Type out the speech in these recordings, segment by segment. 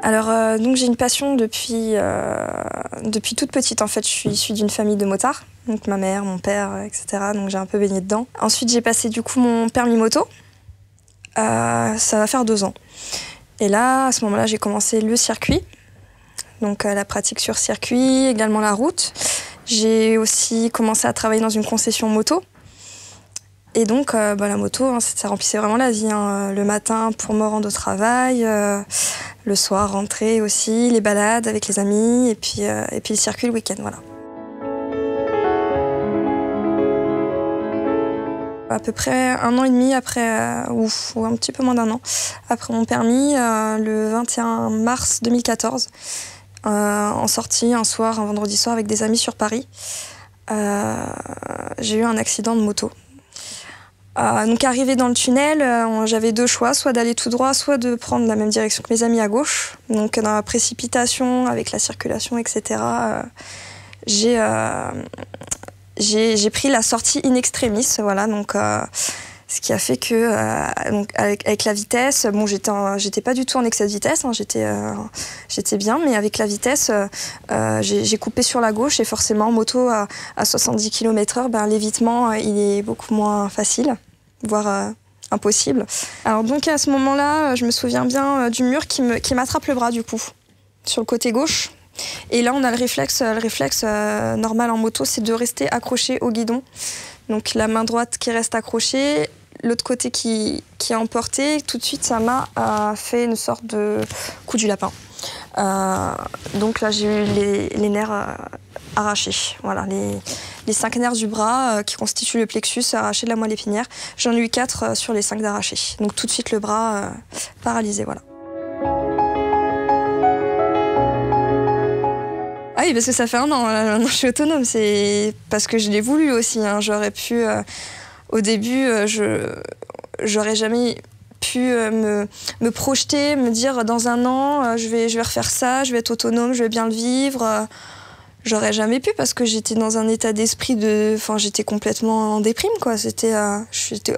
Donc j'ai une passion depuis toute petite. En fait, je suis issue d'une famille de motards, donc ma mère, mon père, etc. Donc j'ai un peu baigné dedans. Ensuite, j'ai passé du coup mon permis moto. Ça va faire 2 ans. Et là, à ce moment-là, j'ai commencé le circuit, donc la pratique sur circuit, également la route. J'ai aussi commencé à travailler dans une concession moto. Et donc, la moto, ça remplissait vraiment la vie. Le matin, pour me rendre au travail, le soir, rentrer aussi, les balades avec les amis, et puis le circuit le week-end, voilà. À peu près 1 an et demi après, ou un petit peu moins d'1 an, après mon permis, le 21 mars 2014, en sortie un soir, un vendredi soir avec des amis sur Paris, j'ai eu un accident de moto. Donc arrivé dans le tunnel, j'avais 2 choix, soit d'aller tout droit, soit de prendre la même direction que mes amis à gauche. Donc dans la précipitation, avec la circulation, etc., j'ai pris la sortie in extremis, voilà. Donc ce qui a fait que avec la vitesse, bon, j'étais pas du tout en excès de vitesse, j'étais bien, mais avec la vitesse, j'ai coupé sur la gauche et forcément en moto à 70 km/h, l'évitement il est beaucoup moins facile, voire impossible. Alors donc à ce moment-là, je me souviens bien du mur qui m'attrape le bras du coup, sur le côté gauche. Et là on a le réflexe normal en moto, c'est de rester accroché au guidon. Donc la main droite qui reste accrochée, l'autre côté qui est emporté. Tout de suite, ça m'a fait une sorte de coup du lapin. Donc là, j'ai eu les nerfs arrachés. Voilà, les 5 nerfs du bras qui constituent le plexus arrachés de la moelle épinière. J'en ai eu 4 sur les 5 d'arrachés. Donc tout de suite, le bras paralysé, voilà. Ah oui, parce que ça fait 1 an, maintenant je suis autonome, c'est parce que je l'ai voulu aussi. J'aurais pu, au début, j'aurais jamais pu me projeter, me dire dans 1 an, je vais refaire ça, je vais être autonome, je vais bien le vivre. J'aurais jamais pu parce que j'étais dans un état d'esprit j'étais complètement en déprime, quoi. J'étais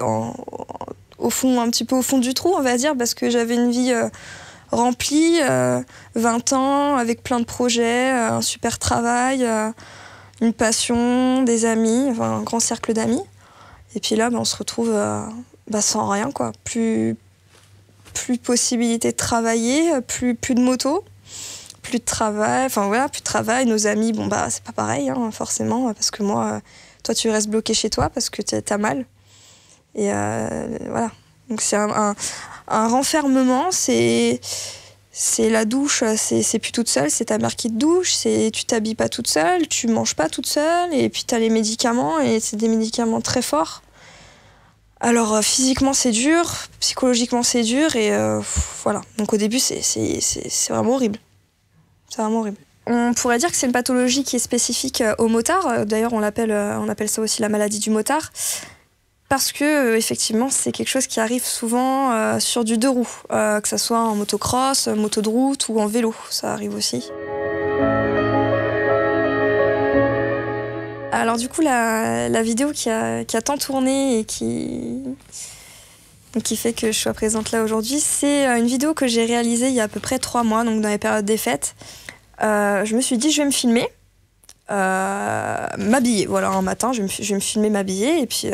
au fond, un petit peu au fond du trou, on va dire, parce que j'avais une vie rempli, 20 ans, avec plein de projets, un super travail, une passion, des amis, un grand cercle d'amis. Et puis là, on se retrouve sans rien, quoi. Plus de possibilité de travailler, plus de moto, plus de travail, plus de travail. Nos amis, c'est pas pareil, forcément, parce que moi, toi, tu restes bloqué chez toi parce que t'as mal. Et voilà. Donc c'est un renfermement, c'est la douche, c'est plus toute seule, c'est ta mère qui te douche, tu t'habilles pas toute seule, tu manges pas toute seule, et puis t'as les médicaments, et c'est des médicaments très forts. Alors physiquement c'est dur, psychologiquement c'est dur, et voilà. Donc au début c'est vraiment horrible. C'est vraiment horrible. On pourrait dire que c'est une pathologie qui est spécifique aux motards, d'ailleurs on appelle ça aussi la maladie du motard. Parce que, effectivement, c'est quelque chose qui arrive souvent sur du 2 roues, que ce soit en motocross, moto de route ou en vélo, ça arrive aussi. Alors du coup, la vidéo qui a tant tourné et qui fait que je sois présente là aujourd'hui, c'est une vidéo que j'ai réalisée il y a à peu près 3 mois, donc dans les périodes des fêtes. Je me suis dit, je vais me filmer. M'habiller, voilà, un matin je vais me filmer m'habiller, et puis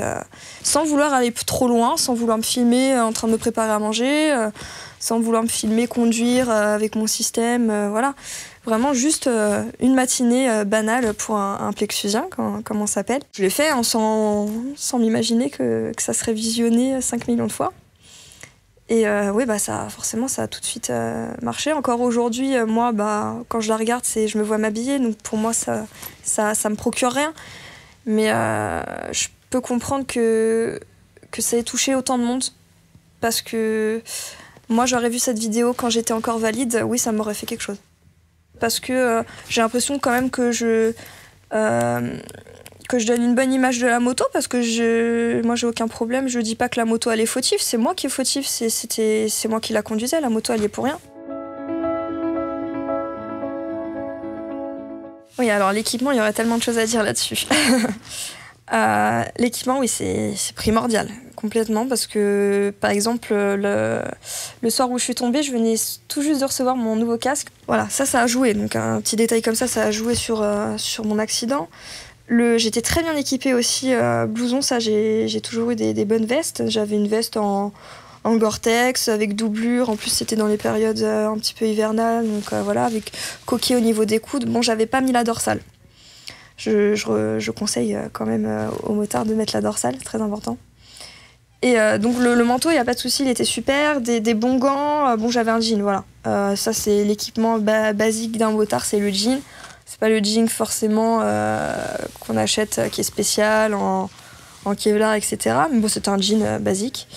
sans vouloir aller trop loin, sans vouloir me filmer en train de me préparer à manger, sans vouloir me filmer conduire avec mon système, voilà, vraiment juste une matinée banale pour un plexusien, comme on s'appelle. Je l'ai fait sans m'imaginer que ça serait visionné 5 millions de fois. Et oui, forcément, ça a tout de suite marché. Encore aujourd'hui, moi, quand je la regarde, je me vois m'habiller. Donc pour moi, ça me procure rien. Mais je peux comprendre que ça ait touché autant de monde. Parce que moi, j'aurais vu cette vidéo quand j'étais encore valide. Oui, ça m'aurait fait quelque chose. Parce que j'ai l'impression quand même que je donne une bonne image de la moto, parce que moi j'ai aucun problème, je dis pas que la moto elle est fautive, c'est moi qui est fautif, c'est moi qui la conduisais, la moto elle y est pour rien. Oui, alors l'équipement, il y aurait tellement de choses à dire là-dessus. L'équipement, oui, c'est primordial, complètement, parce que, par exemple, le soir où je suis tombée, je venais tout juste de recevoir mon nouveau casque. Voilà, ça a joué. Donc, un petit détail comme ça a joué sur mon accident. J'étais très bien équipée aussi, blouson, ça, j'ai toujours eu des bonnes vestes. J'avais une veste en Gore-Tex, avec doublure. En plus, c'était dans les périodes un petit peu hivernales, donc voilà, avec coquille au niveau des coudes. Bon, j'avais pas mis la dorsale. Je conseille quand même aux motards de mettre la dorsale, c'est très important. Et donc le manteau, il n'y a pas de souci, il était super. Des bons gants, bon, j'avais un jean, voilà. Ça, c'est l'équipement basique d'un motard, c'est le jean. C'est pas le jean forcément qu'on achète qui est spécial, en Kevlar, etc. Mais bon, c'était un jean basique.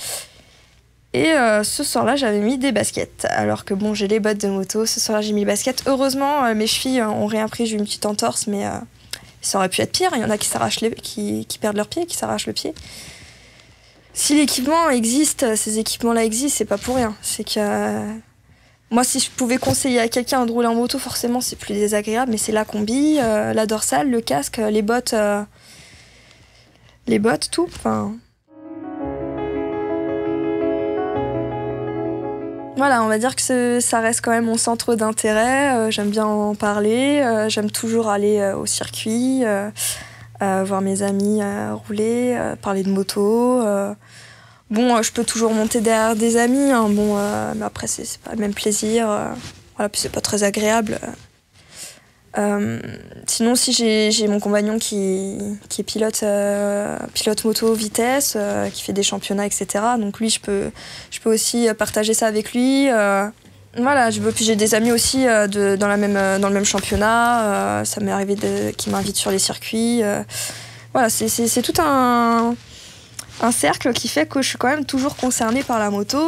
Et ce soir-là, j'avais mis des baskets. Alors que bon, j'ai les bottes de moto. Ce soir-là, j'ai mis les baskets. Heureusement, mes chevilles ont rien pris. J'ai eu une petite entorse, mais ça aurait pu être pire. Il y en a qui perdent leur pied, qui s'arrachent le pied. Si l'équipement existe, ces équipements-là existent, c'est pas pour rien. C'est que moi, si je pouvais conseiller à quelqu'un de rouler en moto, forcément, c'est plus désagréable. Mais c'est la combi, la dorsale, le casque, les bottes, tout. Enfin. Voilà, on va dire que ça reste quand même mon centre d'intérêt. J'aime bien en parler. J'aime toujours aller au circuit, voir mes amis rouler, parler de moto. Bon, je peux toujours monter derrière des amis, hein, bon, mais après, c'est pas le même plaisir. Voilà, puis c'est pas très agréable. Sinon, si j'ai mon compagnon qui est pilote moto vitesse, qui fait des championnats, etc. Donc lui, je peux aussi partager ça avec lui. Voilà, puis j'ai des amis aussi dans le même championnat. Ça m'est arrivé qu'ils m'invitent sur les circuits. Voilà, c'est tout un cercle qui fait que je suis quand même toujours concernée par la moto.